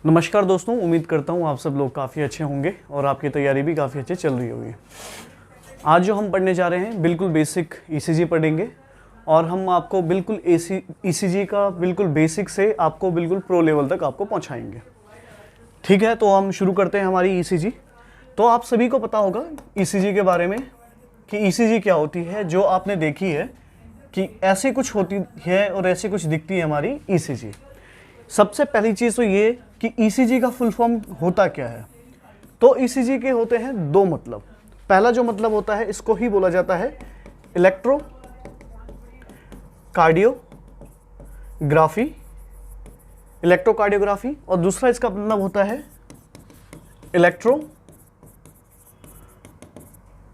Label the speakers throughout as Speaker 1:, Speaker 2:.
Speaker 1: नमस्कार दोस्तों, उम्मीद करता हूँ आप सब लोग काफ़ी अच्छे होंगे और आपकी तैयारी भी काफ़ी अच्छी चल रही होगी। आज जो हम पढ़ने जा रहे हैं बिल्कुल बेसिक ईसीजी पढ़ेंगे और हम आपको बिल्कुल ईसीजी का बिल्कुल बेसिक से आपको बिल्कुल प्रो लेवल तक आपको पहुँचाएंगे। ठीक है, तो हम शुरू करते हैं हमारी ईसीजी। तो आप सभी को पता होगा ईसीजी के बारे में कि ईसीजी क्या होती है, जो आपने देखी है कि ऐसे कुछ होती है और ऐसे कुछ दिखती है हमारी ईसीजी। सबसे पहली चीज़ तो ये कि ईसीजी का फुल फॉर्म होता क्या है। तो ईसीजी के होते हैं दो मतलब। पहला जो मतलब होता है इसको ही बोला जाता है इलेक्ट्रो कार्डियोग्राफी, और दूसरा इसका मतलब होता है इलेक्ट्रो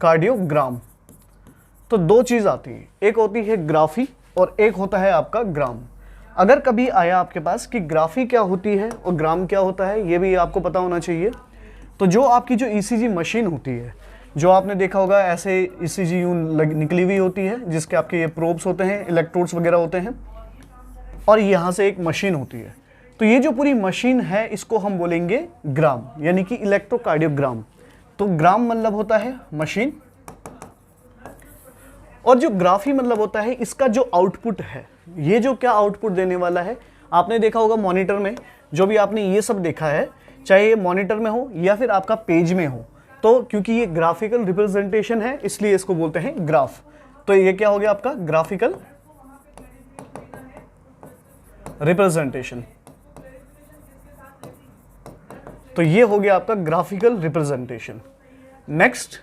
Speaker 1: कार्डियोग्राम। तो दो चीज़ आती है, एक होती है ग्राफी और एक होता है आपका ग्राम। अगर कभी आया आपके पास कि ग्राफी क्या होती है और ग्राम क्या होता है, ये भी आपको पता होना चाहिए। तो जो आपकी जो ईसीजी मशीन होती है, जो आपने देखा होगा ऐसे ईसीजी यूं निकली हुई होती है, जिसके आपके ये प्रोब्स होते हैं, इलेक्ट्रोड्स वगैरह होते हैं, और यहाँ से एक मशीन होती है। तो ये जो पूरी मशीन है इसको हम बोलेंगे ग्राम, यानी कि इलेक्ट्रोकार्डियोग्राम। तो ग्राम मतलब होता है मशीन, और जो ग्राफी मतलब होता है इसका जो आउटपुट है, ये जो क्या आउटपुट देने वाला है। आपने देखा होगा मॉनिटर में, जो भी आपने ये सब देखा है, चाहे ये मॉनिटर में हो या फिर आपका पेज में हो, तो क्योंकि ये ग्राफिकल रिप्रेजेंटेशन है इसलिए इसको बोलते हैं ग्राफ। तो ये क्या हो गया आपका ग्राफिकल रिप्रेजेंटेशन। तो ये हो गया आपका ग्राफिकल रिप्रेजेंटेशन। नेक्स्ट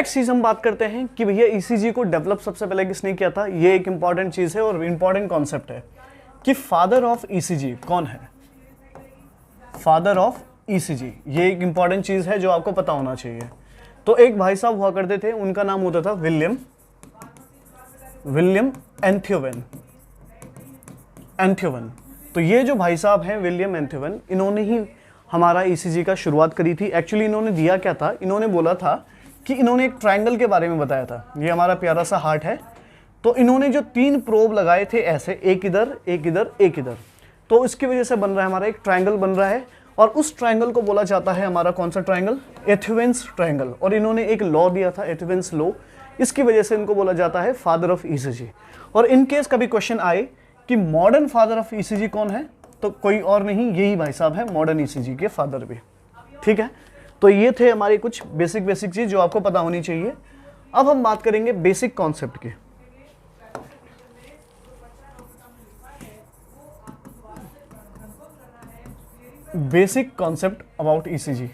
Speaker 1: चीज हम बात करते हैं कि भैया ईसीजी को डेवलप सबसे पहले किसने किया था। ये एक इंपॉर्टेंट चीज है और इंपॉर्टेंट कॉन्सेप्ट है कि फादर ऑफ ईसीजी कौन है। फादर ऑफ ईसीजी ये एक इंपॉर्टेंट चीज है जो आपको पता होना चाहिए। तो एक भाई साहब हुआ करते थे, उनका नाम होता था विलियम एंथ्योवन। तो ये जो भाई साहब हैं विलियम एंथ्योवन, इन्होंने ही हमारा ईसीजी का शुरुआत करी थी। एक्चुअली इन्होंने दिया क्या था, इन्होंने बोला था कि इन्होंने एक ट्रायंगल के बारे में बताया था। ये हमारा प्यारा सा हार्ट है, तो इन्होंने जो 3 प्रोब लगाए थे ऐसे, एक इधर एक इधर एक इधर, तो इसकी वजह से बन रहा है हमारा एक ट्रायंगल बन रहा है, और उस ट्रायंगल को बोला जाता है हमारा कौन सा ट्रायंगल, एथेवेंस ट्रायंगल। और इन्होंने एक लॉ दिया था, एथेवेंस लॉ, इसकी वजह से इनको बोला जाता है फादर ऑफ ईसीजी। और इन केस कभी क्वेश्चन आए कि मॉडर्न फादर ऑफ ईसीजी कौन है, तो कोई और नहीं, यही भाई साहब है मॉडर्न ईसीजी के फादर भी। ठीक है, तो ये थे हमारी कुछ बेसिक चीज जो आपको पता होनी चाहिए। अब हम बात करेंगे बेसिक कॉन्सेप्ट की। Basic concept about ECG.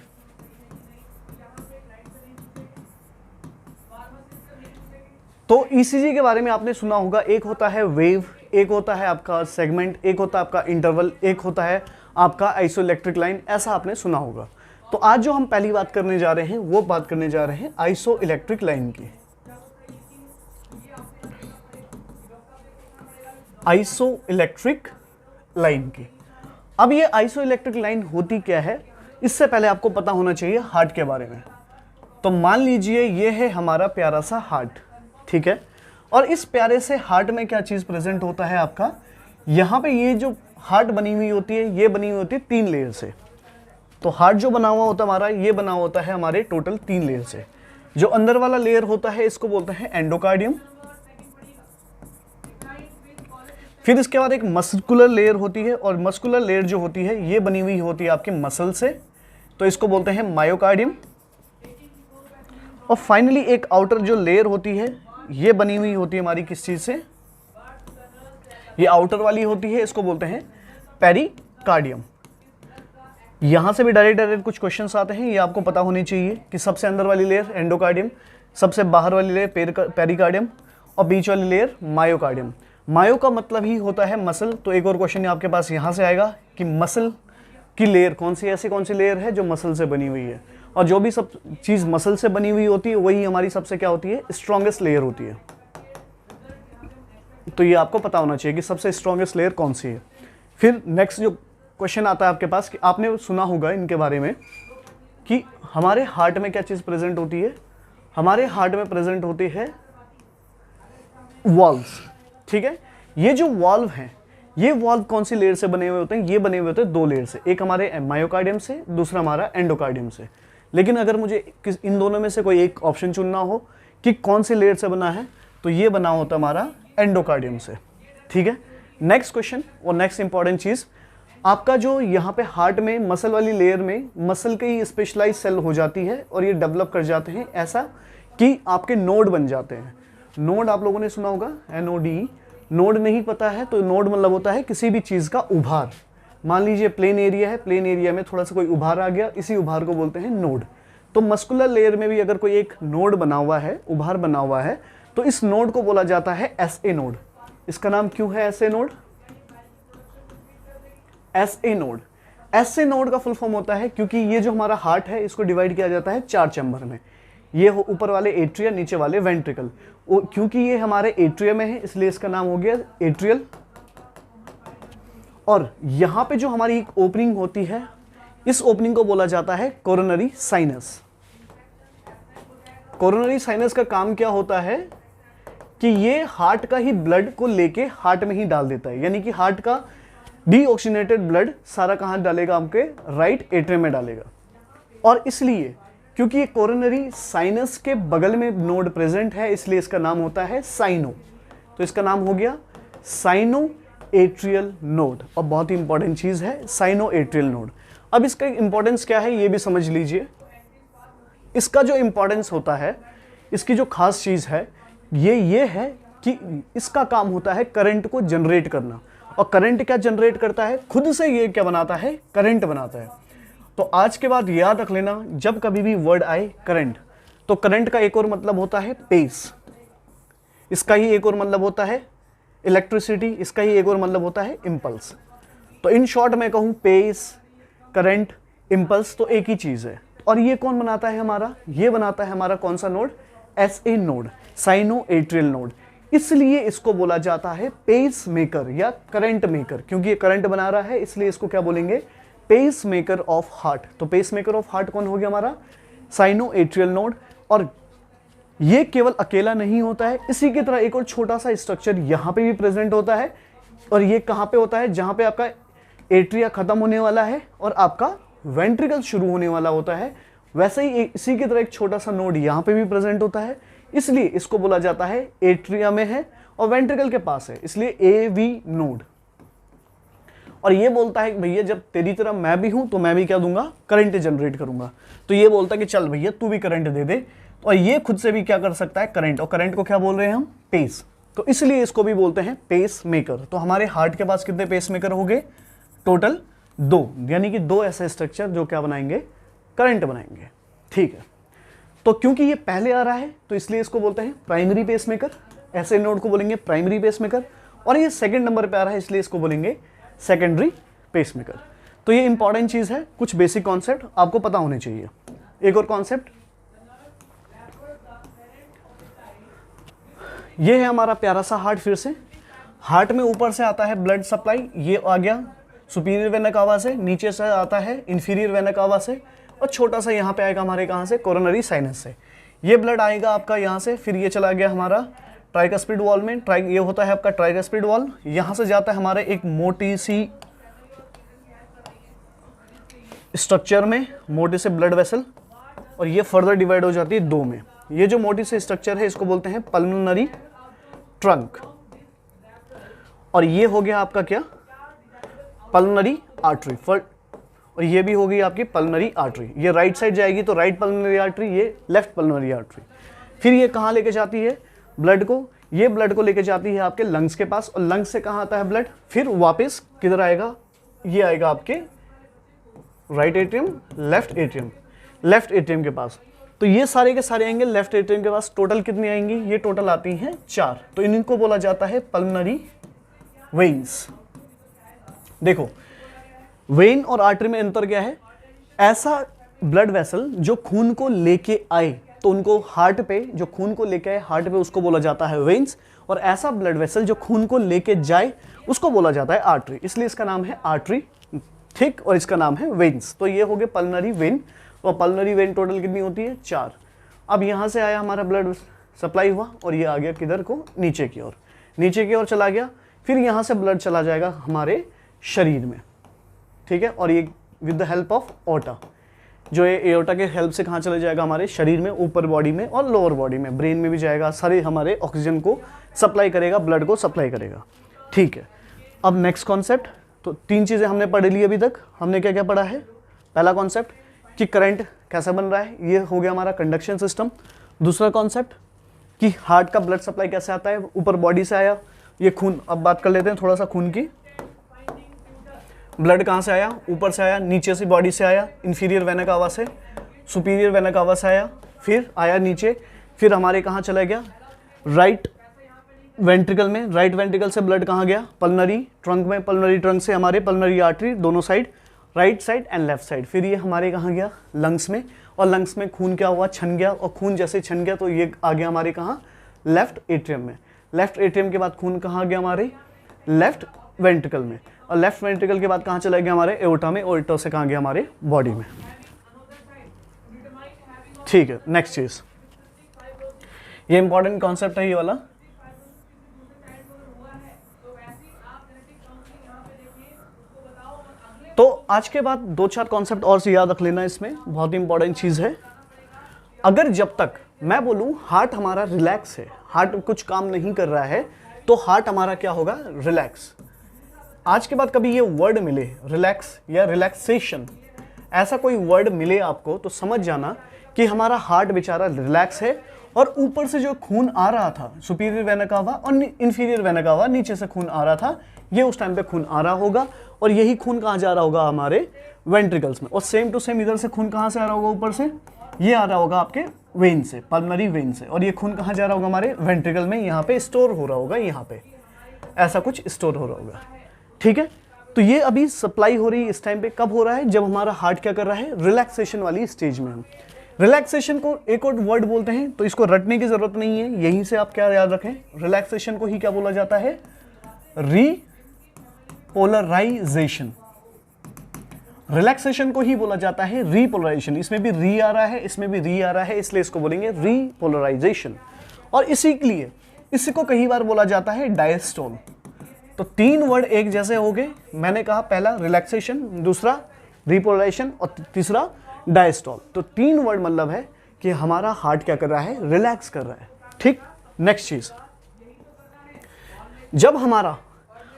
Speaker 1: तो ईसीजी के बारे में आपने सुना होगा, एक होता है वेव, एक होता है आपका सेगमेंट, एक होता है आपका इंटरवल, एक होता है आपका आइसोइलेक्ट्रिक लाइन, ऐसा आपने सुना होगा। तो आज जो हम पहली बात करने जा रहे हैं वो बात करने जा रहे हैं आइसोइलेक्ट्रिक लाइन की। आइसोइलेक्ट्रिक लाइन की। अब ये आइसोइलेक्ट्रिक लाइन होती क्या है, इससे पहले आपको पता होना चाहिए हार्ट के बारे में। तो मान लीजिए ये है हमारा प्यारा सा हार्ट, ठीक है, और इस प्यारे से हार्ट में क्या चीज प्रेजेंट होता है आपका, यहाँ पे ये जो हार्ट बनी हुई होती है, ये बनी हुई होती है 3 लेयर से। तो हार्ट जो बना हुआ होता है हमारा, ये बना होता है हमारे टोटल 3 लेयर से। जो अंदर वाला लेयर होता है इसको बोलते हैं एंडोकार्डियम। फिर इसके बाद एक मस्कुलर लेयर होती है, और मस्कुलर लेयर जो होती है ये बनी हुई होती है आपके मसल से, तो इसको बोलते हैं मायोकार्डियम। और फाइनली एक आउटर जो लेयर होती है ये बनी हुई होती है हमारी किस चीज से, ये आउटर वाली होती है, इसको बोलते हैं पेरिकार्डियम। यहां से भी डायरेक्ट कुछ क्वेश्चंस आते हैं, ये आपको पता होनी चाहिए कि सबसे अंदर वाली लेयर एंडोकार्डियम, सबसे बाहर वाली लेयर पेरिकार्डियम, और बीच वाली लेयर मायोकार्डियम। मायो का मतलब ही होता है मसल। तो एक और क्वेश्चन आपके पास यहां से आएगा कि मसल की लेयर कौन सी, ऐसी कौन सी लेयर है जो मसल से बनी हुई है, और जो भी सब चीज मसल से बनी हुई होती है वही हमारी सबसे क्या होती है, स्ट्रॉन्गेस्ट लेयर होती है। तो ये आपको पता होना चाहिए कि सबसे स्ट्रॉन्गेस्ट लेयर कौन सी है। फिर नेक्स्ट जो क्वेश्चन आता है आपके पास कि आपने सुना होगा इनके बारे में कि हमारे हार्ट में क्या चीज प्रेजेंट होती है। हमारे हार्ट में प्रेजेंट होती है वॉल्व्स। ठीक है, ये जो वाल्व हैं ये वाल्व कौन सी लेयर से बने हुए होते हैं? ये बने हुए होते हैं दो लेयर से, एक हमारे मायोकार्डियम से, दूसरा हमारा एंडोकार्डियम से। लेकिन अगर मुझे इन दोनों में से कोई एक ऑप्शन चुनना हो कि कौन सी लेयर से बना है, तो ये बना होता हमारा एंडोकार्डियम से। ठीक है, नेक्स्ट क्वेश्चन और नेक्स्ट इंपॉर्टेंट चीज, आपका जो यहाँ पे हार्ट में मसल वाली लेयर में मसल के ही स्पेशलाइज सेल हो जाती है और ये डेवलप कर जाते हैं ऐसा कि आपके नोड बन जाते हैं। नोड आप लोगों ने सुना होगा, NOD। नोड नहीं पता है तो नोड मतलब होता है किसी भी चीज का उभार। मान लीजिए प्लेन एरिया है, प्लेन एरिया में थोड़ा सा कोई उभार आ गया, इसी उभार को बोलते हैं नोड। तो मस्कुलर लेयर में भी अगर कोई एक नोड बना हुआ है, उभार बना हुआ है, तो इस नोड को बोला जाता है SA नोड। इसका नाम क्यों है SA node? SA node, SA node का फुल फॉर्म होता है क्योंकि ये जो हमारा हार्ट है इसको डिवाइड किया जाता है 4 चैम्बर में। ये हो ऊपर वाले एट्रिया, नीचे वाले वेंट्रिकल। क्योंकि ये हमारे एट्रिया में है इसलिए इसका नाम हो गया एट्रियल। और यहां पे जो हमारी एक ओपनिंग होती है, इस ओपनिंग को बोला जाता है कोरोनरी साइनस। कोरोनरी साइनस का काम क्या होता है कि ये हार्ट का ही ब्लड को लेके हार्ट में ही डाल देता है, यानी कि हार्ट का डीऑक्सीजनेटेड ब्लड सारा कहां डालेगा? आपके राइट एट्रियम में डालेगा। और इसलिए क्योंकि ये कोरोनरी साइनस के बगल में नोड प्रेजेंट है इसलिए इसका नाम होता है साइनो। तो इसका नाम हो गया साइनो एट्रियल नोड। और बहुत ही इंपॉर्टेंट चीज है साइनो एट्रियल नोड। अब इसका इंपॉर्टेंस क्या है ये भी समझ लीजिए। इसका जो इंपॉर्टेंस होता है, इसकी जो खास चीज है ये है कि इसका काम होता है करंट को जनरेट करना। और करंट क्या जनरेट करता है? खुद से ये क्या बनाता है? करंट बनाता है। तो आज के बाद याद रख लेना, जब कभी भी वर्ड आए करंट, तो करंट का एक और मतलब होता है पेस, इसका ही एक और मतलब होता है इलेक्ट्रिसिटी, इसका ही एक और मतलब होता है इम्पल्स। तो इन शॉर्ट मैं कहूँ पेस, करंट, इम्पल्स तो एक ही चीज है। और ये कौन बनाता है हमारा? ये बनाता है हमारा कौन सा node? SA node, cyano atrial node. इसलिए इसको बोला जाता है पेस मेकर या करंट मेकर, क्योंकि ये करंट बना रहा है इसलिए इसको क्या बोलेंगे? Pacemaker of heart. तो पेस मेकर ऑफ हार्ट कौन हो गया हमारा? Sino atrial node. और ये केवल अकेला नहीं होता है, इसी की तरह एक और छोटा सा स्ट्रक्चर यहाँ पे भी प्रेजेंट होता है। और ये कहाँ पे होता है? जहाँ पे आपका एट्रिया खत्म होने वाला है और आपका वेंट्रिकल शुरू होने वाला होता है, वैसे ही इसी की तरह एक छोटा सा नोड यहाँ पे भी प्रेजेंट होता है। इसलिए इसको बोला जाता है एट्रिया में है और वेंट्रिकल के पास है, इसलिए AV नोड। और ये बोलता है भैया जब तेरी तरह मैं भी हूं तो मैं भी क्या दूंगा? करंट जनरेट करूंगा। तो ये बोलता है कि चल भैया तू भी करंट दे दे। और ये खुद से भी क्या कर सकता है? करंट। और करंट को क्या बोल रहे हैं हम? पेस। तो इसलिए इसको भी बोलते हैं पेस मेकर। तो हमारे हार्ट के पास कितने पेस मेकर हो गए? टोटल 2, यानी कि 2 ऐसे स्ट्रक्चर जो क्या बनाएंगे? करंट बनाएंगे। ठीक है, तो क्योंकि ये पहले आ रहा है तो इसलिए इसको बोलते हैं प्राइमरी पेसमेकर। ऐसे नोड को बोलेंगे प्राइमरी पेसमेकर। और ये सेकंड नंबर पे आ रहा है इसलिए इसको बोलेंगे सेकेंडरी पेसमेकर। तो ये इंपॉर्टेंट चीज है, कुछ बेसिक कॉन्सेप्ट आपको पता होने चाहिए। एक और कॉन्सेप्ट, ये है हमारा प्यारा सा हार्ट। फिर से हार्ट में ऊपर से आता है ब्लड सप्लाई, ये आ गया सुपीरियर वेना कावा से, नीचे से आता है इंफीरियर वेना कावा से, और छोटा सा यहाँ पे आएगा हमारे कहाँ से? कोरोनरी साइनस से। ये ब्लड आएगा आपका यहाँ से, फिर ये चला गया हमारा ट्राइकस्पिड वॉल में। ये होता है आपका ट्राइकस्पिड वॉल। यहाँ से जाता है हमारे एक मोटी सी स्ट्रक्चर में, मोटे से ब्लड वेसल, और ये फर्दर डिवाइड हो जाती है 2 में। ये जो मोटी सी स्ट्रक्चर है इसको बोलते हैं पल्मोनरी ट्रंक। और ये हो गया आपका क्या? Pulmonary artery. और ये भी होगी आपकी पल्मोनरी आर्टरी। ये राइट साइड जाएगी तो राइट पल्मोनरी आर्टरी, ये लेफ्ट पल्मोनरी आर्टरी। फिर ये कहाँ लेके जाती है ब्लड को? ये ब्लड को लेके जाती है आपके लंग्स के पास, और लंग्स से कहाँ आता है ब्लड? फिर वापस किधर आएगा? ये आएगा आपके right atrium, left atrium, left atrium के पास। तो ये सारे के सारे आएंगे लेफ्ट एट्रियम के पास। टोटल कितनी आएंगी? ये टोटल आती हैं 4। तो इनको बोला जाता है पल्मोनरी वेन्स। देखो वेन और आर्टरी में अंतर क्या है? ऐसा ब्लड वेसल जो खून को लेके आए, तो उनको हार्ट पे, जो खून को लेके आए हार्ट पे, उसको बोला जाता है वेन्स। और ऐसा ब्लड वेसल जो खून को लेके जाए उसको बोला जाता है आर्टरी, इसलिए इसका नाम है आर्टरी। ठीक, और इसका नाम है वेन्स। तो ये हो गए पल्मोनरी वेन। और पल्मोनरी वेन टोटल कितनी होती है? 4। अब यहाँ से आया हमारा ब्लड सप्लाई हुआ और ये आ गया किधर को? नीचे की ओर। नीचे की ओर चला गया, फिर यहाँ से ब्लड चला जाएगा हमारे शरीर में, ठीक है। और ये विद द हेल्प ऑफ ओटा, जो ये एओर्टा के हेल्प से कहाँ चला जाएगा हमारे शरीर में, ऊपर बॉडी में और लोअर बॉडी में, ब्रेन में भी जाएगा, सारे हमारे ऑक्सीजन को सप्लाई करेगा, ब्लड को सप्लाई करेगा, ठीक है। अब नेक्स्ट कॉन्सेप्ट, तो 3 चीज़ें हमने पढ़ ली अभी तक। हमने क्या क्या पढ़ा है? पहला कॉन्सेप्ट कि करंट कैसा बन रहा है, ये हो गया हमारा कंडक्शन सिस्टम। दूसरा कॉन्सेप्ट कि हार्ट का ब्लड सप्लाई कैसे आता है, ऊपर बॉडी से आया, ये खून। अब बात कर लेते हैं थोड़ा सा खून की। ब्लड कहाँ से आया? ऊपर से आया, नीचे से बॉडी से आया, इंफीरियर वेना कावा से, सुपीरियर वेना कावा से आया, फिर आया नीचे, फिर हमारे कहाँ चला गया? राइट वेंट्रिकल में। राइट वेंट्रिकल से ब्लड कहाँ गया? पल्मनरी ट्रंक में। पल्मनरी ट्रंक से हमारे पल्मनरी आर्टरी दोनों side, right side and left side. फिर ये हमारे कहाँ गया? लंग्स में। और लंग्स में खून क्या हुआ? छन गया। और खून जैसे छन गया तो ये आ गया हमारे कहाँ? लेफ्ट एट्रियम में। लेफ्ट एट्रियम के बाद खून कहाँ गया? हमारे लेफ्ट वेंट्रिकल में। और लेफ्ट वेंट्रिकल के बाद कहाँ चला गया? हमारे एओर्टा में। एओर्टा से कहाँ गया? हमारे बॉडी में, ठीक है। नेक्स्ट चीज, ये इंपॉर्टेंट कॉन्सेप्ट है ये वाला। तो आज के बाद 2-4 कॉन्सेप्ट और से याद रख लेना, इसमें बहुत ही इंपॉर्टेंट चीज है। अगर जब तक मैं बोलूं हार्ट हमारा रिलैक्स है, हार्ट कुछ काम नहीं कर रहा है, तो हार्ट हमारा क्या होगा? रिलैक्स। आज के बाद कभी ये वर्ड मिले रिलैक्स या रिलैक्सेशन, ऐसा कोई वर्ड मिले आपको, तो समझ जाना कि हमारा हार्ट बेचारा रिलैक्स है। और ऊपर से जो खून आ रहा था, सुपीरियर वेना कावा और इंफीरियर वेना कावा, नीचे से खून आ रहा था, ये उस टाइम पे खून आ रहा होगा। और यही खून कहाँ जा रहा होगा? हमारे वेंट्रिकल्स में। और सेम टू सेम इधर से खून कहाँ से आ रहा होगा? ऊपर से ये आ रहा होगा आपके वेन से, पल्मनरी वेन से। और ये खून कहाँ जा रहा होगा? हमारे वेंट्रिकल में, यहाँ पे स्टोर हो रहा होगा, यहाँ पे ऐसा कुछ स्टोर हो रहा होगा, ठीक है। तो ये अभी सप्लाई हो रही है इस टाइम पे। कब हो रहा है? जब हमारा हार्ट क्या कर रहा है? रिलैक्सेशन वाली स्टेज में। हम रिलैक्सेशन को एक और वर्ड बोलते हैं, तो इसको रटने की जरूरत नहीं है, यहीं से आप क्या याद रखें, रिलैक्सेशन को ही क्या बोला जाता है? रीपोलराइजेशन। रिलैक्सेशन को ही बोला जाता है रीपोलराइजेशन। इसमें भी री आ रहा है, इसमें भी री आ रहा है, इसलिए इसको बोलेंगे रीपोलराइजेशन। और इसी के लिए इसको कई बार बोला जाता है डायस्टोल। तो 3 वर्ड एक जैसे हो गए। मैंने कहा पहला रिलैक्सेशन, दूसरा रिपोलराइजेशन और तीसरा डायस्टोल। तो 3 वर्ड मतलब है कि हमारा हार्ट क्या कर रहा है? रिलैक्स कर रहा है, ठीक। नेक्स्ट चीज, जब हमारा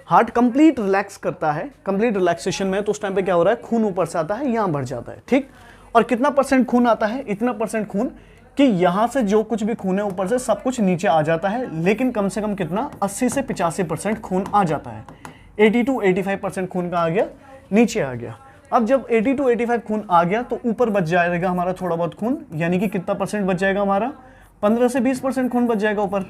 Speaker 1: हार्ट कंप्लीट रिलैक्स करता है, कंप्लीट रिलैक्सेशन में, तो उस टाइम पे क्या हो रहा है? खून ऊपर से आता है, यहां बढ़ जाता है, ठीक। और कितना % खून आता है? इतना % खून कि यहां से जो कुछ भी खून है ऊपर से सब कुछ नीचे आ जाता है। लेकिन कम से कम कितना? 80 से 85% खून आ जाता है। 80 to 85% खून का आ गया, नीचे आ गया। अब जब 80 to 85 खून आ गया तो ऊपर बच जाएगा हमारा थोड़ा बहुत खून, यानी कि कितना % बच जाएगा हमारा? 15 से 20% खून बच जाएगा ऊपर।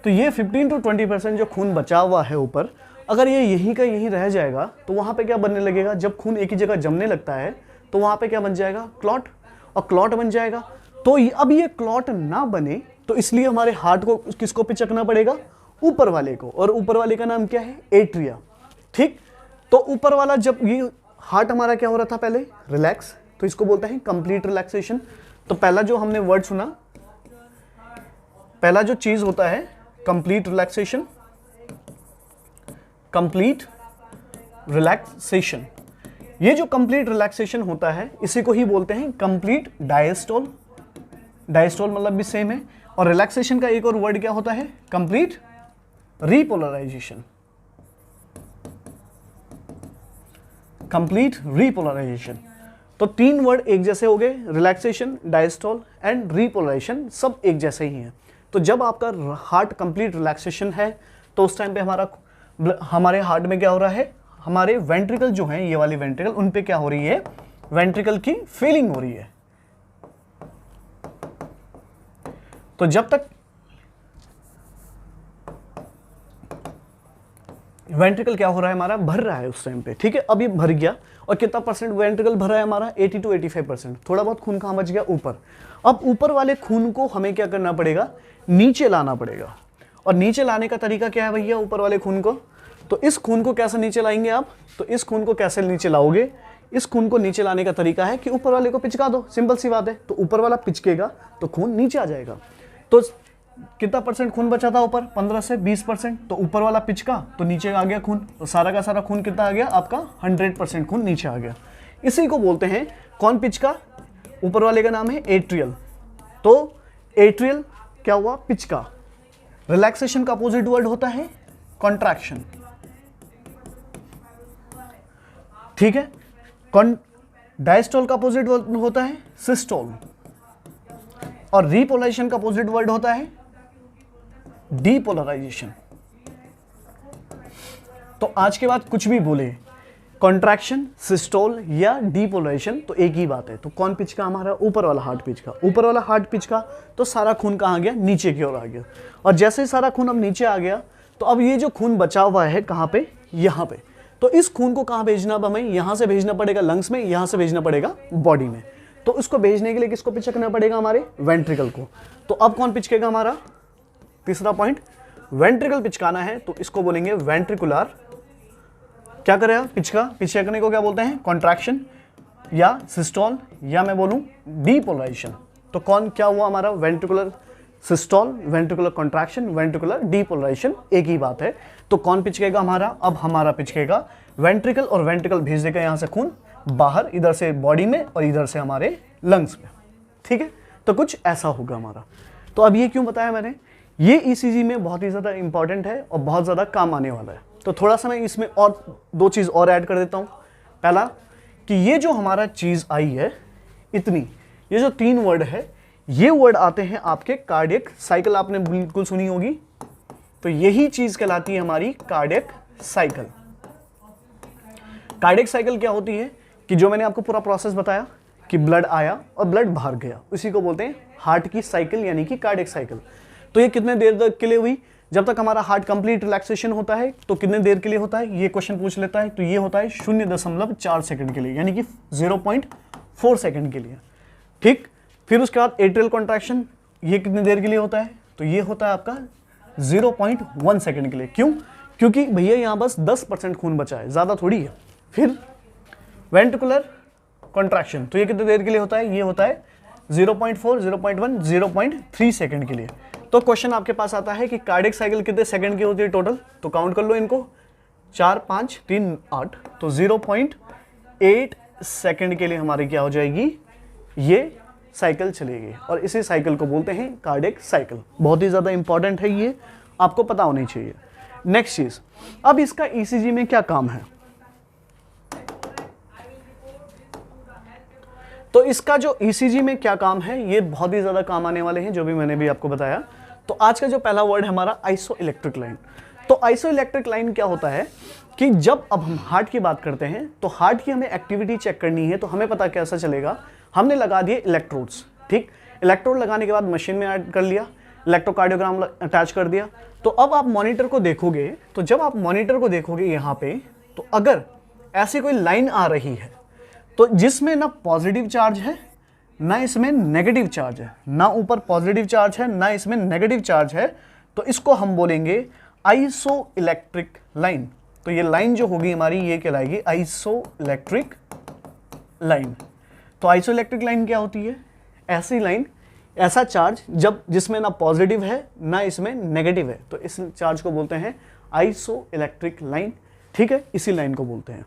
Speaker 1: तो ये 15 to 20% जो खून बचा हुआ है ऊपर, अगर ये यहीं का यहीं रह जाएगा तो वहाँ पे क्या बनने लगेगा? जब खून एक ही जगह जमने लगता है तो वहाँ पे क्या बन जाएगा? क्लॉट। और क्लॉट बन जाएगा। तो अब ये क्लॉट ना बने, तो इसलिए हमारे हार्ट को किसको पिचकना पड़ेगा? ऊपर वाले को। और ऊपर वाले का नाम क्या है? एट्रिया, ठीक। तो ऊपर वाला, जब ये हार्ट हमारा क्या हो रहा था पहले? रिलैक्स, तो इसको बोलते हैं कंप्लीट रिलैक्सेशन। तो पहला जो हमने वर्ड सुना, पहला जो चीज होता है कंप्लीट रिलैक्सेशन, कंप्लीट रिलैक्सेशन। ये जो कंप्लीट रिलैक्सेशन होता है इसी को ही बोलते हैं कंप्लीट डायस्टोल। डायस्टोल मतलब भी सेम है। और रिलैक्सेशन का एक और वर्ड क्या होता है? Complete repolarisation. Complete repolarisation. तो 3 वर्ड एक जैसे हो गए, रिलैक्सेशन, डायस्टोल एंड रीपोलराइजेशन, सब एक जैसे ही हैं। तो जब आपका हार्ट कंप्लीट रिलैक्सेशन है तो उस टाइम पे हमारे हार्ट में क्या हो रहा है? हमारे वेंट्रिकल जो हैं, ये वाली वेंट्रिकल, उन पे क्या हो रही है? वेंट्रिकल की फीलिंग हो रही है। तो जब तक वेंट्रिकल क्या हो रहा है हमारा? भर रहा है उस टाइम पे, ठीक है। अब ये भर गया और कितना % वेंट्रिकल भरा है हमारा? 80 to 85%। थोड़ा बहुत खून कहाँ बच गया? ऊपर। अब ऊपर वाले खून को हमें क्या करना पड़ेगा? नीचे लाना पड़ेगा। और नीचे लाने का तरीका क्या है भैया? ऊपर वाले खून को, तो इस खून को कैसे नीचे लाएंगे आप? तो इस खून को कैसे नीचे लाओगे? इस खून को नीचे लाने का तरीका है कि ऊपर वाले को पिचका दो, सिंपल सी बात है। तो ऊपर वाला पिचकेगा तो खून नीचे आ जाएगा। तो कितना परसेंट खून बचा था ऊपर, 15 से 20%, तो ऊपर वाला पिच का तो नीचे आ गया खून, तो सारा का सारा खून कितना आ गया आपका 100% खून नीचे आ गया। इसी को बोलते हैं कौन पिच का, ऊपर वाले का नाम है एट्रियल। तो एट्रियल क्या हुआ, पिच का। रिलैक्सेशन का अपोजिट वर्ड होता है कॉन्ट्रैक्शन, ठीक है। डायस्टोल का अपोजिट वर्ड होता है सिस्टोल, और रीपोलराइजेशन का अपोजिट वर्ड होता है डीपोलराइजेशन। तो आज के बाद कुछ भी बोले, कॉन्ट्रैक्शन, सिस्टोल या डीपोलराइजेशन, तो एक ही बात है। तो कौन पिच का, हमारा ऊपर वाला हार्ट पिच का। ऊपर वाला हार्ट पिच का तो सारा खून कहाँ आ गया, नीचे की ओर आ गया। और जैसे ही सारा खून अब नीचे आ गया, तो अब ये जो खून बचा हुआ है कहाँ पे, यहाँ पे। तो इस खून को कहाँ भेजना, अब हमें यहाँ से भेजना पड़ेगा लंग्स में, यहाँ से भेजना पड़ेगा बॉडी में। तो इसको भेजने के लिए किसको पिचकना पड़ेगा, हमारे वेंट्रिकल को। तो अब कौन पिचकेगा, हमारा तीसरा पॉइंट वेंट्रिकल पिचकाना है, तो इसको बोलेंगे वेंट्रिकुलर, क्या करेगा, पिचकने को क्या बोलते हैं, कॉन्ट्रैक्शन या सिस्टोल, या मैं बोलूं डीपोलराइजेशन। तो कौन क्या हुआ हमारा, ventricular systole, ventricular contraction, ventricular depolarization, एक ही बात है। तो कौन पिचकेगा हमारा, अब हमारा पिचकेगा वेंट्रिकल, और वेंट्रिकल भेज देगा यहाँ से खून बाहर, इधर से बॉडी में और इधर से हमारे लंग्स में, ठीक है। तो कुछ ऐसा होगा हमारा। तो अब ये क्यों बताया मैंने, ये ईसीजी में बहुत ही ज़्यादा इंपॉर्टेंट है और बहुत ज़्यादा काम आने वाला है। तो थोड़ा सा मैं इसमें और दो चीज़ और ऐड कर देता हूँ। पहला कि ये जो हमारा चीज़ आई है इतनी, ये जो 3 वर्ड है, ये वर्ड आते हैं आपके कार्डियक साइकिल, आपने बिल्कुल सुनी होगी। तो यही चीज़ कहलाती है हमारी कार्डियक साइकिल। कार्डियक साइकिल क्या होती है कि जो मैंने आपको पूरा प्रोसेस बताया कि ब्लड आया और ब्लड बाहर गया, उसी को बोलते हैं हार्ट की साइकिल, यानी कि कार्डियक साइकिल। तो ये कितने देर तक के लिए हुई, जब तक हमारा हार्ट कंप्लीट रिलैक्सेशन होता है। तो कितने देर के लिए होता है, ये क्वेश्चन पूछ लेता है। तो ये होता है 0.4 सेकंड के लिए, यानी कि 0.4 सेकंड के लिए, ठीक। फिर उसके बाद एट्रियल कॉन्ट्रैक्शन, ये कितनी देर के लिए होता है, तो ये होता है आपका 0.1 सेकंड के लिए। क्यों, क्योंकि भैया यहाँ बस 10% खून बचा है, ज़्यादा थोड़ी है। फिर वेंट्रिकुलर कॉन्ट्रैक्शन, तो ये कितनी देर के लिए होता है, ये होता है 0.4, 0.1, 0.3 सेकंड के लिए। तो क्वेश्चन आपके पास आता है कि कार्डियक साइकिल कितने सेकंड की होती है टोटल, तो काउंट कर लो इनको, 4, 5, 3, 8, तो 0.8 सेकंड के लिए हमारी क्या हो जाएगी, ये साइकिल चलेगी। और इसी साइकिल को बोलते हैं कार्डियक साइकिल। बहुत ही ज़्यादा इंपॉर्टेंट है, ये आपको पता होनी चाहिए। नेक्स्ट चीज़, अब इसका ईसीजी में क्या काम है। तो इसका जो ईसीजी में क्या काम है, ये बहुत ही ज़्यादा काम आने वाले हैं, जो भी मैंने भी आपको बताया। तो आज का जो पहला वर्ड है हमारा आइसो इलेक्ट्रिक लाइन। तो आइसो इलेक्ट्रिक लाइन क्या होता है कि जब अब हम हार्ट की बात करते हैं, तो हार्ट की हमें एक्टिविटी चेक करनी है। तो हमें पता कैसा चलेगा, हमने लगा दिए इलेक्ट्रोड्स, ठीक। इलेक्ट्रोड लगाने के बाद मशीन में ऐड कर लिया, इलेक्ट्रोकार्डियोग्राम अटैच कर दिया। तो अब आप मॉनिटर को देखोगे, तो जब आप मॉनिटर को देखोगे यहाँ पे, तो अगर ऐसी कोई लाइन आ रही है, तो जिसमें ना पॉजिटिव चार्ज है ना इसमें नेगेटिव चार्ज है, ना ऊपर पॉजिटिव चार्ज है ना इसमें नेगेटिव चार्ज है, तो इसको हम बोलेंगे आइसो इलेक्ट्रिक लाइन। तो ये लाइन जो होगी हमारी, ये कहलाएगी आइसो इलेक्ट्रिक लाइन। तो आइसो इलेक्ट्रिक लाइन क्या होती है, ऐसी लाइन, ऐसा चार्ज जब जिसमें ना पॉजिटिव है ना इसमें नेगेटिव है, तो इस चार्ज को बोलते हैं आइसो इलेक्ट्रिक लाइन, ठीक है। इसी लाइन को बोलते हैं।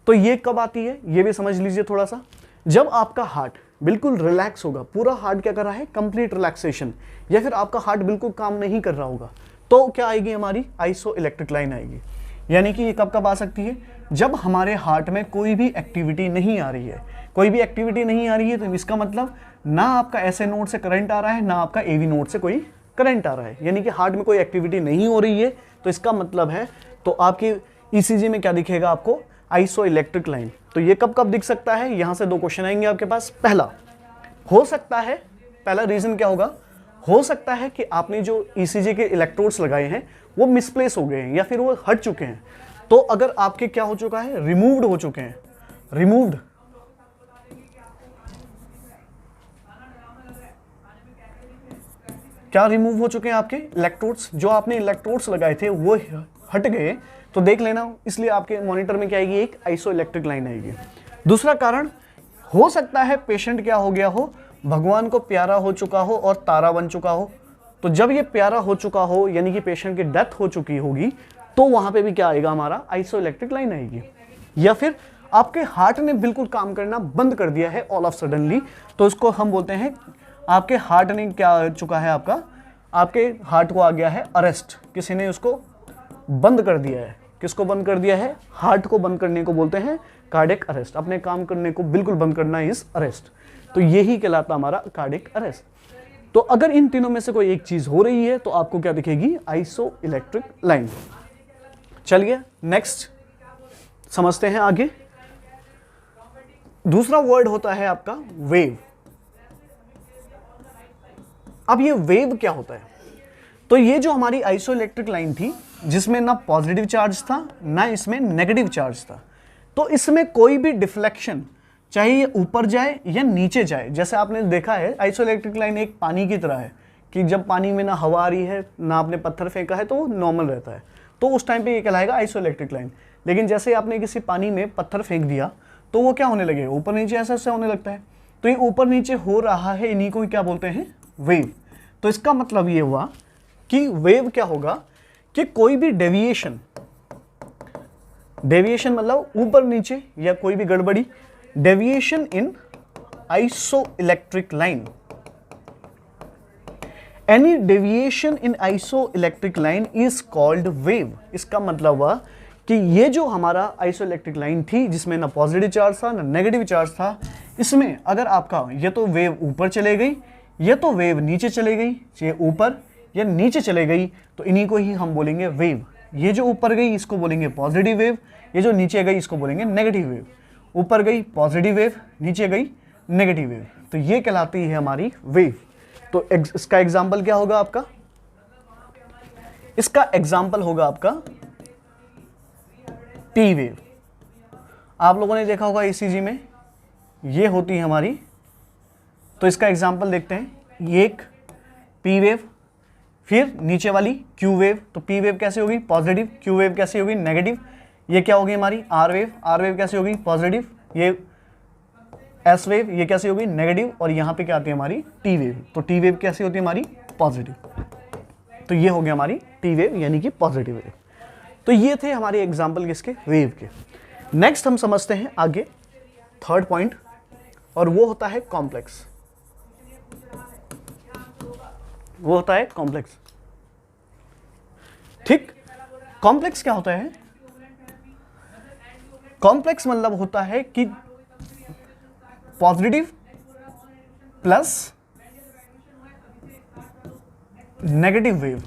Speaker 1: तो ये कब आती है, ये भी समझ लीजिए थोड़ा सा। जब आपका हार्ट बिल्कुल रिलैक्स होगा, पूरा हार्ट क्या कर रहा है, कंप्लीट रिलैक्सेशन, या फिर आपका हार्ट बिल्कुल काम नहीं कर रहा होगा, तो क्या आएगी हमारी आइसो इलेक्ट्रिक लाइन आएगी। यानी कि ये कब कब आ सकती है, जब हमारे हार्ट में कोई भी एक्टिविटी नहीं आ रही है। कोई भी एक्टिविटी नहीं आ रही है, तो इसका मतलब ना आपका एसए नोड से करंट आ रहा है, ना आपका एवी नोड से कोई करंट आ रहा है, यानी कि हार्ट में कोई एक्टिविटी नहीं हो रही है। तो इसका मतलब है, तो आपकी ईसीजी में क्या दिखेगा आपको, आइसो इलेक्ट्रिक लाइन। तो ये कब कब दिख सकता है, यहां से 2 क्वेश्चन आएंगे आपके पास। पहला हो सकता है, पहला रीजन क्या होगा, हो सकता है कि आपने जो ईसीजी के इलेक्ट्रोड्स लगाए हैं वो मिसप्लेस हो गए हैं या फिर वो हट चुके हैं। तो अगर आपके क्या हो चुका है, रिमूव्ड हो चुके हैं, रिमूव्ड, क्या रिमूव हो चुके हैं आपके इलेक्ट्रोड्स, जो आपने इलेक्ट्रोड्स लगाए थे वो हट गए, तो देख लेना। इसलिए आपके मॉनिटर में क्या आएगी, एक आइसो इलेक्ट्रिक लाइन आएगी। दूसरा कारण हो सकता है पेशेंट क्या हो गया हो, भगवान को प्यारा हो चुका हो और तारा बन चुका हो। तो जब ये प्यारा हो चुका हो, यानी कि पेशेंट की डेथ हो चुकी होगी, तो वहां पे भी क्या आएगा, हमारा आइसोइलेक्ट्रिक लाइन आएगी। या फिर आपके हार्ट ने बिल्कुल काम करना बंद कर दिया है ऑल ऑफ सडनली, तो इसको हम बोलते हैं आपके हार्ट ने क्या हो चुका है, आपके हार्ट को आ गया है अरेस्ट, किसी ने उसको बंद कर दिया है। किसको बंद कर दिया है? हार्ट को बंद करने को बोलते हैं कार्डियक अरेस्ट। अपने काम करने को बिल्कुल बंद करना इज अरेस्ट, तो यही कहलाता हमारा कार्डियक अरेस्ट। तो अगर इन तीनों में से कोई एक चीज हो रही है तो आपको क्या दिखेगी? Isoelectric line. चलिए नेक्स्ट समझते हैं आगे। दूसरा वर्ड होता है आपका वेव। अब ये वेव क्या होता है? तो ये जो हमारी आइसोइलेक्ट्रिक लाइन थी, जिसमें ना पॉजिटिव चार्ज था ना इसमें नेगेटिव चार्ज था, तो इसमें कोई भी डिफ्लेक्शन, चाहे ये ऊपर जाए या नीचे जाए, जैसे आपने देखा है आइसोइलेक्ट्रिक लाइन एक पानी की तरह है कि जब पानी में ना हवा आ रही है ना आपने पत्थर फेंका है तो वो नॉर्मल रहता है, तो उस टाइम पे ये कहलाएगा आइसोइलेक्ट्रिक लाइन। लेकिन जैसे आपने किसी पानी में पत्थर फेंक दिया तो वो क्या होने लगेगा? ऊपर नीचे ऐसा ऐसा होने लगता है। तो ये ऊपर नीचे हो रहा है, इन्हीं को क्या बोलते हैं? वेव। तो इसका मतलब ये हुआ कि वेव क्या होगा कि कोई भी डेविएशन मतलब ऊपर नीचे या कोई भी गड़बड़ी, deviation in isoelectric line, any deviation in isoelectric line is called wave. इसका मतलब हुआ कि ये जो हमारा आइसोइलेक्ट्रिक लाइन थी, जिसमें ना पॉजिटिव चार्ज था ना नेगेटिव चार्ज था, इसमें अगर आपका ये तो वेव ऊपर चले गई, ये तो वेव नीचे चले गई, ये ऊपर या नीचे चले गई, तो इन्हीं को ही हम बोलेंगे वेव। ये जो ऊपर गई इसको बोलेंगे पॉजिटिव वेव, ये जो नीचे गई इसको बोलेंगे नेगेटिव वेव। ऊपर गई पॉजिटिव वेव, नीचे गई नेगेटिव वेव, तो ये कहलाती है हमारी वेव। तो इसका एग्जाम्पल क्या होगा आपका? इसका एग्जाम्पल होगा आपका पी वेव। आप लोगों ने देखा होगा ईसीजी में ये होती है हमारी, तो इसका एग्जाम्पल देखते हैं। ये एक पी वेव, फिर नीचे वाली क्यू वेव। तो पी वेव कैसे होगी? पॉजिटिव। क्यू वेव कैसे होगी? नेगेटिव। ये क्या होगी हमारी? R wave. आर वेव कैसे होगी? पॉजिटिव। ये एस वेव, ये कैसे होगी? नेगेटिव। और यहाँ पे क्या आती है हमारी? T wave. तो टी वेव कैसे होती है हमारी? पॉजिटिव। तो ये हो गया हमारी टी वेव यानी कि पॉजिटिव वेव। तो ये थे हमारे एग्जाम्पल किसके? वेव के। नेक्स्ट हम समझते हैं आगे थर्ड पॉइंट, और वो होता है कॉम्प्लेक्स। वो होता है कॉम्प्लेक्स। ठीक, कॉम्प्लेक्स क्या होता है? कॉम्प्लेक्स मतलब होता है कि positive plus negative wave,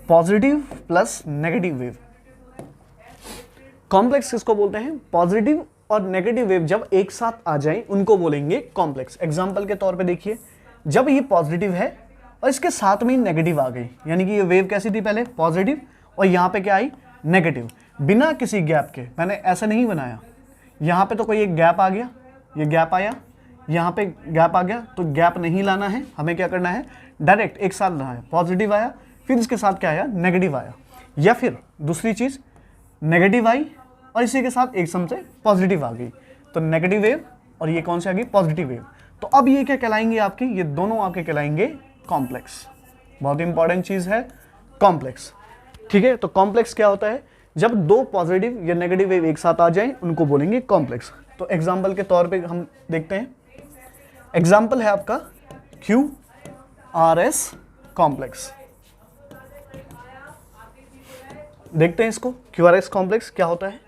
Speaker 1: positive plus negative wave. Complex किसको बोलते हैं? पॉजिटिव और नेगेटिव वेव जब एक साथ आ जाएं उनको बोलेंगे कॉम्प्लेक्स। एग्जांपल के तौर पे देखिए, जब ये पॉजिटिव है और इसके साथ में नेगेटिव आ गई, यानी कि ये वेव कैसी थी? पहले पॉजिटिव और यहाँ पे क्या आई? नेगेटिव, बिना किसी गैप के। मैंने ऐसा नहीं बनाया, यहाँ पे तो कोई एक गैप आ गया, ये गैप आया, यहाँ पे गैप आ गया, तो गैप नहीं लाना है हमें। क्या करना है? डायरेक्ट एक साथ लाना है। पॉजिटिव आया, फिर इसके साथ क्या आया? नेगेटिव आया। या फिर दूसरी चीज़, नेगेटिव आई और इसी के साथ एक सम से पॉजिटिव आ गई, तो नेगेटिव वेव, और ये कौन सी आ गई? Positive wave. तो अब ये क्या कहलाएंगे आपकी? ये दोनों आपके कहलाएंगे कॉम्प्लेक्स। बहुत इंपॉर्टेंट चीज़ है कॉम्प्लेक्स। ठीक है, तो कॉम्प्लेक्स क्या होता है? जब दो पॉजिटिव या नेगेटिव वेव एक साथ आ जाए उनको बोलेंगे कॉम्प्लेक्स। तो एग्जाम्पल के तौर पे हम देखते हैं। एग्जाम्पल है आपका क्यू आर एस कॉम्प्लेक्स। देखते हैं इसको, क्यू आर एस कॉम्प्लेक्स क्या होता है।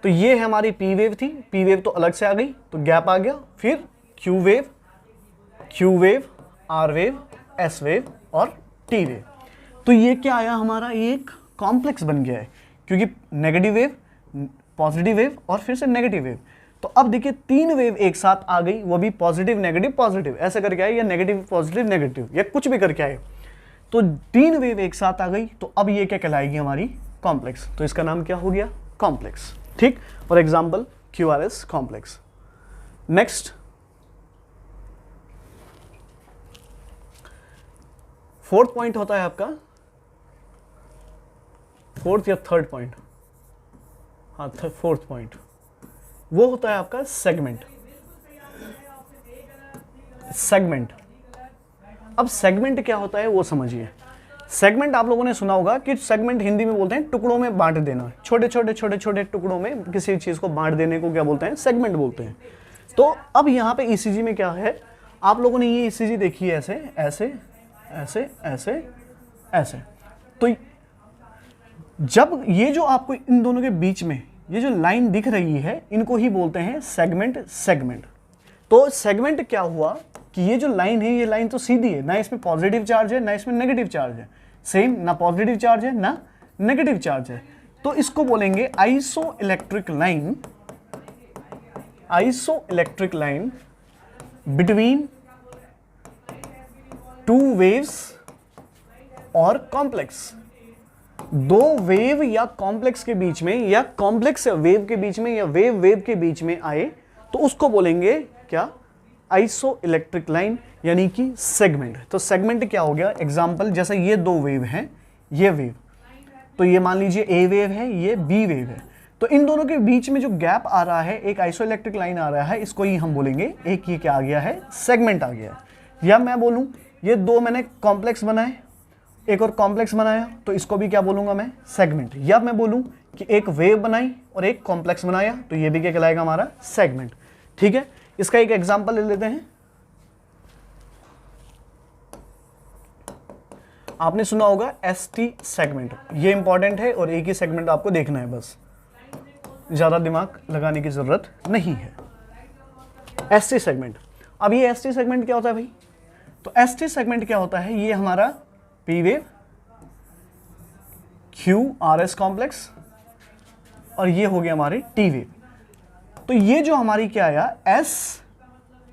Speaker 1: तो ये है हमारी पी वेव थी, पी वेव तो अलग से आ गई तो गैप आ गया, फिर Q wave, R wave, S wave और टी वेव। तो ये क्या आया हमारा? ये एक कॉम्प्लेक्स बन गया है, क्योंकि नेगेटिव वेव, पॉजिटिव वेव और फिर से नेगेटिव वेव। तो अब देखिए तीन वेव एक साथ आ गई, वो भी पॉजिटिव नेगेटिव पॉजिटिव ऐसे करके आए, या नेगेटिव पॉजिटिव नेगेटिव, या कुछ भी करके आए। तो तीन वेव एक साथ आ गई, तो अब ये क्या कहलाएगी? हमारी कॉम्प्लेक्स। तो इसका नाम क्या हो गया? कॉम्प्लेक्स। ठीक, और example Q R S complex. Next fourth point होता है आपका, फोर्थ या थर्ड पॉइंट, हाँ फोर्थ पॉइंट, वो होता है आपका सेगमेंट। सेगमेंट। अब सेगमेंट क्या होता है वो समझिए। सेगमेंट आप लोगों ने सुना होगा कि सेगमेंट हिंदी में बोलते हैं टुकड़ों में बांट देना, छोटे छोटे छोटे छोटे टुकड़ों में किसी चीज को बांट देने को क्या बोलते हैं, सेगमेंट बोलते हैं। तो अब यहाँ पे ईसीजी में क्या है, आप लोगों ने ये ईसीजी देखी है, ऐसे ऐसे ऐसे ऐसे ऐसे। तो जब ये जो आपको इन दोनों के बीच में ये जो लाइन दिख रही है, इनको ही बोलते हैं सेगमेंट। सेगमेंट तो सेगमेंट क्या हुआ कि ये जो लाइन है, ये लाइन तो सीधी है, ना इसमें पॉजिटिव चार्ज है ना इसमें नेगेटिव चार्ज है, सेम ना पॉजिटिव चार्ज है ना नेगेटिव चार्ज है। तो इसको बोलेंगे iso electric line. Iso electric line between two waves और कॉम्प्लेक्स। दो वेव या कॉम्प्लेक्स के बीच में, या कॉम्प्लेक्स वेव के बीच में, या वेव वेव के बीच में आए तो उसको बोलेंगे क्या, आइसो इलेक्ट्रिक लाइन, यानी कि सेगमेंट। तो सेगमेंट क्या हो गया, एग्जांपल जैसे ये दो वेव हैं, ये वेव, तो ये मान लीजिए ए वेव है, ये बी वेव है, तो इन दोनों के बीच में जो गैप आ रहा है, एक आइसो इलेक्ट्रिक लाइन आ रहा है, इसको ही हम बोलेंगे एक ये क्या आ गया है, सेगमेंट आ गया है। या मैं बोलूं ये दो मैंने कॉम्प्लेक्स बनाए, एक और कॉम्प्लेक्स बनाया, तो इसको भी क्या बोलूंगा मैं, सेगमेंट। या मैं बोलूं कि एक वेव बनाई और एक कॉम्प्लेक्स बनाया, तो ये भी क्या कहलाएगा हमारा, सेगमेंट। ठीक है, इसका एक एग्जांपल ले लेते हैं। आपने सुना होगा एसटी सेगमेंट, ये इंपॉर्टेंट है और एक ही सेगमेंट आपको देखना है, बस ज्यादा दिमाग लगाने की जरूरत नहीं है। एसटी सेगमेंट, अब ये एसटी सेगमेंट क्या होता है भाई, तो एसटी सेगमेंट क्या होता है, ये हमारा P wave, Q R S complex, और ये हो गया हमारी टी वेव। तो ये जो हमारी क्या आया, एस,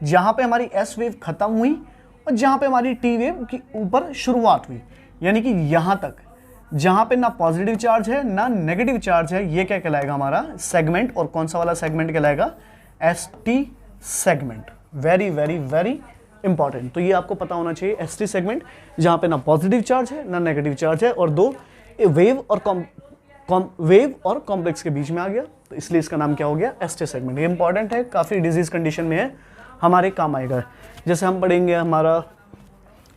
Speaker 1: जहां पे हमारी एस वेव खत्म हुई और जहां पे हमारी टी वेव की ऊपर शुरुआत हुई, यानी कि यहां तक जहां पे ना पॉजिटिव चार्ज है ना नेगेटिव चार्ज है, ये क्या कहलाएगा हमारा सेगमेंट। और कौन सा वाला सेगमेंट कहलाएगा, S T segment. Very very very important, तो ये आपको पता होना चाहिए, एस टी सेगमेंट, जहां पे ना पॉजिटिव चार्ज है ना नेगेटिव चार्ज है, और दो वेव और कॉम्प्लेक्स के बीच में आ गया, तो इसलिए इसका नाम क्या हो गया, एसटी सेगमेंट। ये इंपॉर्टेंट है, काफी डिजीज कंडीशन में है, हमारे काम आएगा। जैसे हम पढ़ेंगे, हमारा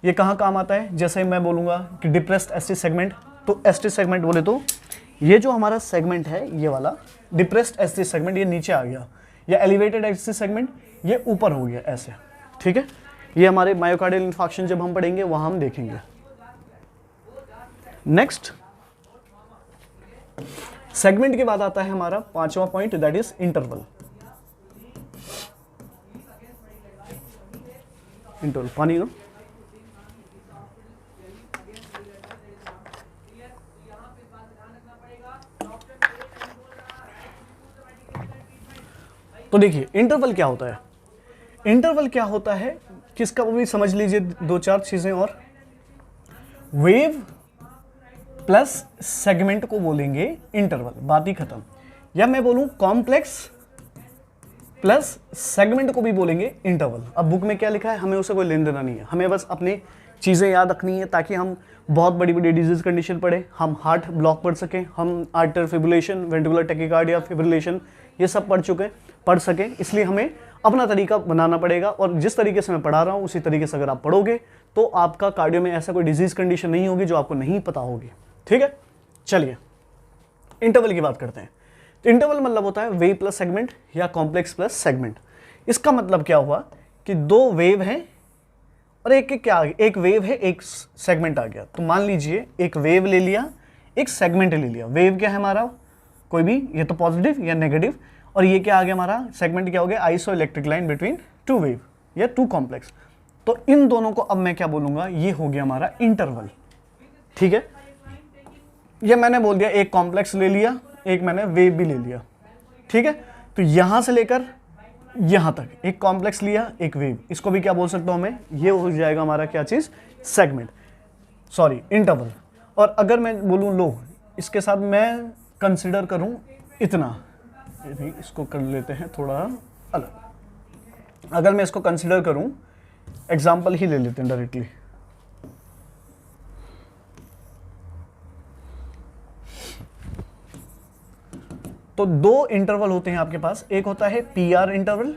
Speaker 1: ये कहाँ काम आता है, जैसे मैं बोलूंगा कि डिप्रेस्ड एसटी सेगमेंट, तो एसटी सेगमेंट बोले तो ये जो हमारा सेगमेंट है, ये वाला डिप्रेस्ड एसटी सेगमेंट, ये नीचे आ गया, या एलिवेटेड एसटी सेगमेंट ये ऊपर हो गया, ऐसे। ठीक है, ये हमारे मायोकार्डियल इंफार्क्शन जब हम पढ़ेंगे वहां हम देखेंगे। नेक्स्ट सेगमेंट के बाद आता है हमारा पांचवा point, that is interval. Interval, पानी लो। तो देखिए इंटरवल क्या होता है, इंटरवल क्या होता है, किसका वो भी समझ लीजिए, दो चार चीजें और। वेव प्लस सेगमेंट को बोलेंगे इंटरवल, बात ही खत्म। या मैं बोलूं कॉम्प्लेक्स प्लस सेगमेंट को भी बोलेंगे इंटरवल। अब बुक में क्या लिखा है हमें उसे कोई लेन देना नहीं है, हमें बस अपनी चीज़ें याद रखनी है ताकि हम बहुत बड़ी बड़ी डिजीज कंडीशन पढ़े, हम हार्ट ब्लॉक पढ़ सकें, हम आर्टर फिब्रिलेशन, वेंट्रिकुलर टैकीकार्डिया, फिब्रिलेशन, ये सब पढ़ सकें। इसलिए हमें अपना तरीका बनाना पड़ेगा, और जिस तरीके से मैं पढ़ा रहा हूँ उसी तरीके से अगर आप पढ़ोगे तो आपका कार्डियो में ऐसा कोई डिजीज कंडीशन नहीं होगी जो आपको नहीं पता होगी। ठीक है, चलिए इंटरवल की बात करते हैं। तो इंटरवल मतलब होता है वेव प्लस सेगमेंट या कॉम्प्लेक्स प्लस सेगमेंट। इसका मतलब क्या हुआ कि दो वेव हैं और एक वेव है, एक सेगमेंट आ गया। तो मान लीजिए एक वेव ले लिया, एक सेगमेंट ले लिया। वेव क्या है हमारा, कोई भी, ये तो पॉजिटिव या नेगेटिव, और ये क्या आ गया हमारा सेगमेंट, क्या हो गया, iso electric line between two wave या टू कॉम्प्लेक्स। तो इन दोनों को अब मैं क्या बोलूंगा, ये हो गया हमारा इंटरवल। ठीक है, ये मैंने बोल दिया एक कॉम्प्लेक्स ले लिया, एक मैंने वेव भी ले लिया। ठीक है, तो यहां से लेकर यहां तक एक कॉम्प्लेक्स लिया, एक वेव, इसको भी क्या बोल सकता हूं मैं, ये हो जाएगा हमारा क्या चीज, सेगमेंट, सॉरी इंटरवल। और अगर मैं बोलूं लो, इसके साथ मैं कंसिडर करूं इतना, इसको कर लेते हैं थोड़ा अलग। अगर मैं इसको कंसिडर करूं, एग्जाम्पल ही ले लेते हैं डायरेक्टली। तो दो इंटरवल होते हैं आपके पास, एक होता है पीआर इंटरवल,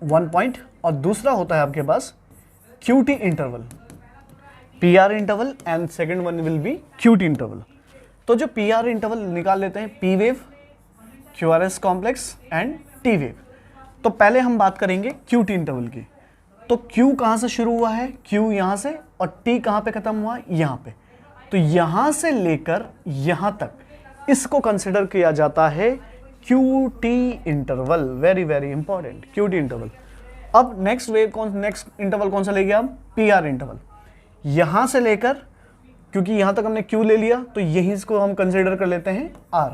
Speaker 1: 1 पॉइंट, और दूसरा होता है आपके पास QT interval, PR interval, and second one will be QT interval. तो जो PR इंटरवल निकाल लेते हैं P wave, QRS complex and T wave. तो पहले हम बात करेंगे QT इंटरवल की। तो Q कहाँ से शुरू हुआ है? Q यहाँ से, और T कहाँ पे खत्म हुआ? यहाँ पे। तो यहाँ से लेकर यहाँ तक इसको कंसिडर किया जाता है QT interval. Very very important, QT interval. अब नेक्स्ट इंटरवल कौन सा लेंगे आप? PR interval. यहाँ से लेकर, क्योंकि यहाँ तक हमने Q ले लिया तो यहीं इसको हम कंसिडर कर लेते हैं R।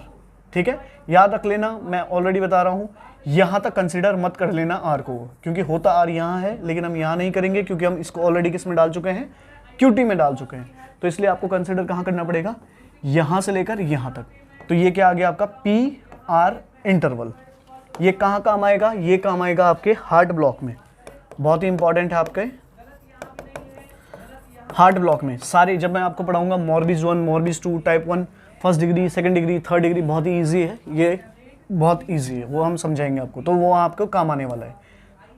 Speaker 1: ठीक है, याद रख लेना, मैं ऑलरेडी बता रहा हूँ, यहाँ तक कंसिडर मत कर लेना R को, क्योंकि होता R यहाँ है, लेकिन हम यहाँ नहीं करेंगे क्योंकि हम इसको ऑलरेडी किस में डाल चुके हैं? QT में डाल चुके हैं। तो इसलिए आपको कंसिडर कहाँ करना पड़ेगा? यहाँ से लेकर यहाँ तक। तो ये क्या आ गया आपका? PR interval. ये कहाँ काम आएगा? ये काम आएगा आपके हार्ट ब्लॉक में। बहुत ही इंपॉर्टेंट है आपके हार्ट ब्लॉक में। सारे जब मैं आपको पढ़ाऊंगा मोरबीज 1, मोरबीज 2, type 1, first degree, second degree, third degree, बहुत ही ईजी है, ये बहुत ईजी है, वो हम समझाएंगे आपको, तो वो आपको काम आने वाला है।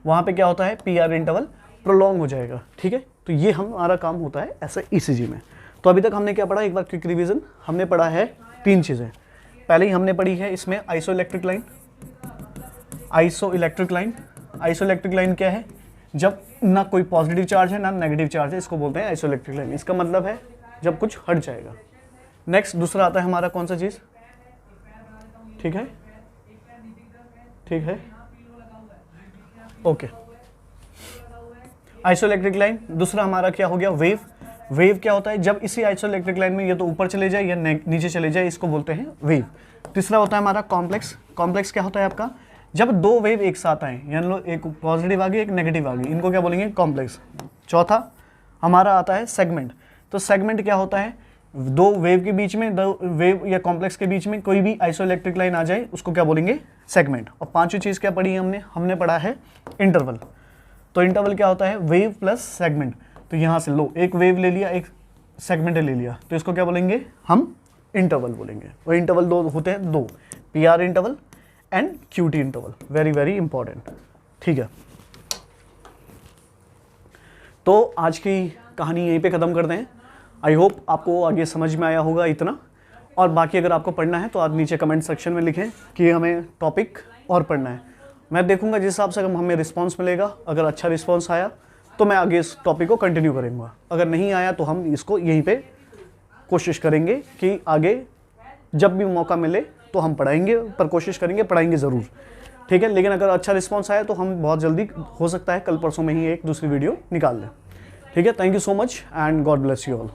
Speaker 1: वहाँ पे क्या होता है? PR इंटरवल प्रोलॉन्ग हो जाएगा। ठीक है, तो ये हमारा काम होता है ऐसा ECG में। तो अभी तक हमने क्या पढ़ा? एक बार क्विक रिवीजन। हमने पढ़ा है 3 चीज़ें। पहले ही हमने पढ़ी है इसमें आइसोइलेक्ट्रिक लाइन। आइसोइलेक्ट्रिक लाइन क्या है? जब ना कोई पॉजिटिव चार्ज है ना नेगेटिव चार्ज है, इसको बोलते हैं आइसोइलेक्ट्रिक लाइन। इसका मतलब है जब कुछ हट जाएगा। नेक्स्ट दूसरा आता है हमारा कौन सा चीज़? ठीक है, ओके। Isoelectric line. दूसरा हमारा क्या हो गया? वेव क्या होता है? जब इसी आइसोइलेक्ट्रिक लाइन में ये तो ऊपर चले जाए या नीचे चले जाए, इसको बोलते हैं वेव। तीसरा होता है हमारा कॉम्प्लेक्स क्या होता है आपका? जब 2 वेव एक साथ आए, यानी एक पॉजिटिव आ गई एक नेगेटिव आ गई, इनको क्या बोलेंगे? कॉम्प्लेक्स। चौथा हमारा आता है सेगमेंट। तो सेगमेंट क्या होता है? 2 वेव के बीच में, 2 वेव या कॉम्प्लेक्स के बीच में कोई भी आइसोइलेक्ट्रिक लाइन आ जाए, उसको क्या बोलेंगे? सेगमेंट। और पांचवी चीज़ क्या पढ़ी है हमने पढ़ा है इंटरवल। तो इंटरवल क्या होता है? Wave plus segment. तो यहाँ से लो, एक वेव ले लिया, एक सेगमेंट ले लिया, तो इसको क्या बोलेंगे? हम इंटरवल बोलेंगे। और इंटरवल 2 होते हैं, 2, PR interval and QT interval. Very very important. ठीक है, तो आज की कहानी यहीं पे ख़त्म करते हैं। आई होप आपको आगे समझ में आया होगा इतना, और बाकी अगर आपको पढ़ना है तो आप नीचे कमेंट सेक्शन में लिखें कि हमें टॉपिक और पढ़ना है। मैं देखूंगा जिस हिसाब से हमें रिस्पांस मिलेगा। अगर अच्छा रिस्पांस आया तो मैं आगे इस टॉपिक को कंटिन्यू करूँगा, अगर नहीं आया तो हम इसको यहीं पे कोशिश करेंगे कि आगे जब भी मौका मिले तो हम पढ़ाएंगे, पर कोशिश करेंगे पढ़ाएंगे ज़रूर। ठीक है, लेकिन अगर अच्छा रिस्पांस आया तो हम बहुत जल्दी, हो सकता है कल परसों में ही एक दूसरी वीडियो निकाल लें। ठीक है, thank you so much and God bless you all.